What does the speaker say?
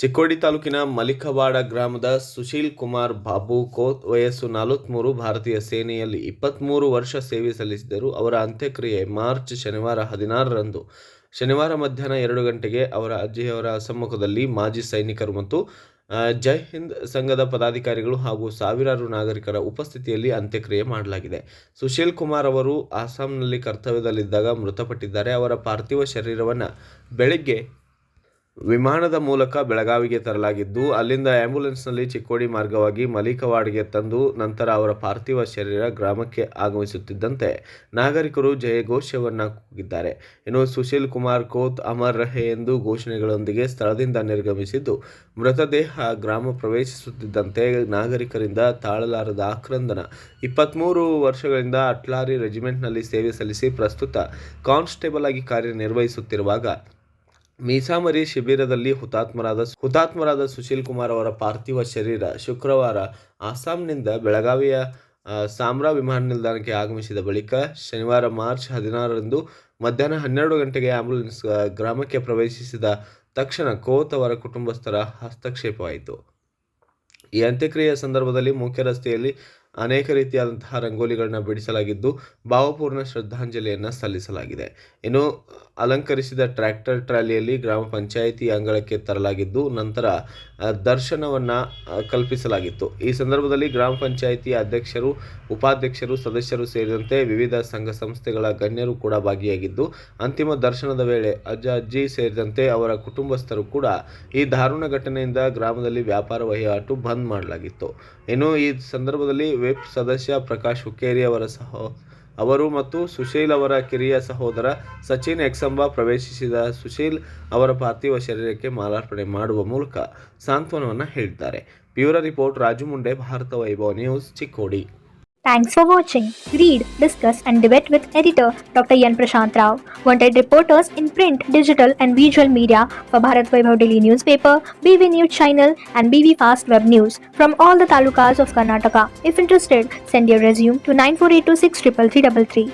ಚಿಕ್ಕೋಡಿ ತಾಲೂಕಿನ ಮಲಿಕವಾಡ ಗ್ರಾಮದ ಸುಶೀಲ್ ಕುಮಾರ್ ಬಾಬು ಕೋತ್ ವಯಸ್ಸು 43, ಭಾರತೀಯ ಸೇನೆಯಲ್ಲಿ 23 ವರ್ಷ ಸೇವೆ ಸಲ್ಲಿಸಿದರು. ಅವರ ಅಂತ್ಯಕ್ರಿಯೆ ಶನಿವಾರ 16ರಂದು ಶನಿವಾರ ಮಧ್ಯಾಹ್ನ 2 ಗಂಟೆಗೆ ಅವರ ಅಜ್ಜಿಯವರ ಸಮ್ಮುಖದಲ್ಲಿ ಮಾಜಿ ಸೈನಿಕರು ಮತ್ತು ಜೈ ಹಿಂದ್ ಸಂಘದ ಪದಾಧಿಕಾರಿಗಳು ಹಾಗೂ ಸಾವಿರಾರು ನಾಗರಿಕರ ಉಪಸ್ಥಿತಿಯಲ್ಲಿ ಅಂತ್ಯಕ್ರಿಯೆ ಮಾಡಲಾಗಿದೆ. ಸುಶೀಲ್ ಕುಮಾರ್ ಅವರು ಅಸ್ಸಾಂನಲ್ಲಿ ಕರ್ತವ್ಯದಲ್ಲಿದ್ದಾಗ ಮೃತಪಟ್ಟಿದ್ದಾರೆ. ಅವರ ಪಾರ್ಥಿವ ಶರೀರವನ್ನು ಬೆಳಗ್ಗೆ ವಿಮಾನದ ಮೂಲಕ ಬೆಳಗಾವಿಗೆ ತರಲಾಗಿದ್ದು, ಅಲ್ಲಿಂದ ಆಂಬ್ಯುಲೆನ್ಸ್ನಲ್ಲಿ ಚಿಕ್ಕೋಡಿ ಮಾರ್ಗವಾಗಿ ಮಲಿಕವಾಡ್ಗೆ ತಂದು ನಂತರ ಅವರ ಪಾರ್ಥಿವ ಶರೀರ ಗ್ರಾಮಕ್ಕೆ ಆಗಮಿಸುತ್ತಿದ್ದಂತೆ ನಾಗರಿಕರು ಜಯಘೋಷವನ್ನು ಕೂಗಿದ್ದಾರೆ. ಇನ್ನು ಸುಶೀಲ್ ಕುಮಾರ್ ಕೋತ್ ಅಮರ್ ರಹೆ ಎಂದು ಘೋಷಣೆಗಳೊಂದಿಗೆ ಸ್ಥಳದಿಂದ ನಿರ್ಗಮಿಸಿದ್ದು, ಮೃತದೇಹ ಗ್ರಾಮ ಪ್ರವೇಶಿಸುತ್ತಿದ್ದಂತೆ ನಾಗರಿಕರಿಂದ ತಾಳಲಾರದ ಆಕ್ರಂದನ. 23 ವರ್ಷಗಳಿಂದ ಅಟ್ಲಾರಿ ರೆಜಿಮೆಂಟ್ನಲ್ಲಿ ಸೇವೆ ಸಲ್ಲಿಸಿ ಪ್ರಸ್ತುತ ಕಾನ್ಸ್ಟೇಬಲ್ ಆಗಿ ಕಾರ್ಯನಿರ್ವಹಿಸುತ್ತಿರುವಾಗ ಮೀಸಾಮರಿ ಶಿಬಿರದಲ್ಲಿ ಹುತಾತ್ಮರಾದ ಸುಶೀಲ್ ಕುಮಾರ್ ಅವರ ಪಾರ್ಥಿವ ಶರೀರ ಶುಕ್ರವಾರ ಅಸ್ಸಾಂನಿಂದ ಬೆಳಗಾವಿಯ ಸಾಮ್ರಾ ವಿಮಾನ ನಿಲ್ದಾಣಕ್ಕೆ ಆಗಮಿಸಿದ ಬಳಿಕ ಶನಿವಾರ ಮಾರ್ಚ್ 16ರಂದು ಮಧ್ಯಾಹ್ನ 12 ಗಂಟೆಗೆ ಆಂಬ್ಯುಲೆನ್ಸ್ ಗ್ರಾಮಕ್ಕೆ ಪ್ರವೇಶಿಸಿದ ತಕ್ಷಣ ಕೋತ್ ಅವರ ಕುಟುಂಬಸ್ಥರ ಹಸ್ತಕ್ಷೇಪವಾಯಿತು. ಈ ಅಂತ್ಯಕ್ರಿಯೆಯ ಸಂದರ್ಭದಲ್ಲಿ ಮುಖ್ಯ ರಸ್ತೆಯಲ್ಲಿ ಅನೇಕ ರೀತಿಯಾದಂತಹ ರಂಗೋಲಿಗಳನ್ನ ಬಿಡಿಸಲಾಗಿದ್ದು, ಭಾವಪೂರ್ಣ ಶ್ರದ್ಧಾಂಜಲಿಯನ್ನು ಸಲ್ಲಿಸಲಾಗಿದೆ. ಇನ್ನು ಅಲಂಕರಿಸಿದ ಟ್ರ್ಯಾಕ್ಟರ್ ಟ್ರಾಲಿಯಲ್ಲಿ ಗ್ರಾಮ ಪಂಚಾಯಿತಿ ಅಂಗಳಕ್ಕೆ ತರಲಾಗಿದ್ದು, ನಂತರ ದರ್ಶನವನ್ನು ಕಲ್ಪಿಸಲಾಗಿತ್ತು. ಈ ಸಂದರ್ಭದಲ್ಲಿ ಗ್ರಾಮ ಪಂಚಾಯಿತಿ ಅಧ್ಯಕ್ಷರು, ಉಪಾಧ್ಯಕ್ಷರು, ಸದಸ್ಯರು ಸೇರಿದಂತೆ ವಿವಿಧ ಸಂಘ ಸಂಸ್ಥೆಗಳ ಗಣ್ಯರು ಕೂಡ ಭಾಗಿಯಾಗಿದ್ದು, ಅಂತಿಮ ದರ್ಶನದ ವೇಳೆ ಅಜ್ಜಿ ಸೇರಿದಂತೆ ಅವರ ಕುಟುಂಬಸ್ಥರು ಕೂಡ ಈ ದಾರುಣ ಘಟನೆಯಿಂದ ಗ್ರಾಮದಲ್ಲಿ ವ್ಯಾಪಾರ ವಹಿವಾಟು ಬಂದ್ ಮಾಡಲಾಗಿತ್ತು. ಇನ್ನು ಈ ಸಂದರ್ಭದಲ್ಲಿ ವಿಪ್ ಸದಸ್ಯ ಪ್ರಕಾಶ್ ಹುಕ್ಕೇರಿ ಅವರು ಮತ್ತು ಸುಶೀಲ್ ಅವರ ಕಿರಿಯ ಸಹೋದರ ಸಚಿನ್ ಎಕ್ಸಂಬ ಪ್ರವೇಶಿಸಿದ ಸುಶೀಲ್ ಅವರ ಪಾರ್ಥಿವ ಶರೀರಕ್ಕೆ ಮಾಲಾರ್ಪಣೆ ಮಾಡುವ ಮೂಲಕ ಸಾಂತ್ವನವನ್ನು ಹೇಳಿದ್ದಾರೆ. ಬ್ಯೂರೋ ರಿಪೋರ್ಟ್, ರಾಜು ಮುಂಡೆ, ಭಾರತ ವೈಭವ news, Chikkodi. Thanks for watching. Read, discuss and debate with editor Dr. Yan Prashant Rao. Wanted reporters in print, digital and visual media for Bharat Vaibhav Daily Newspaper, BV News Channel and BV Fast Web News from all the talukas of Karnataka. If interested, send your resume to 9482633333.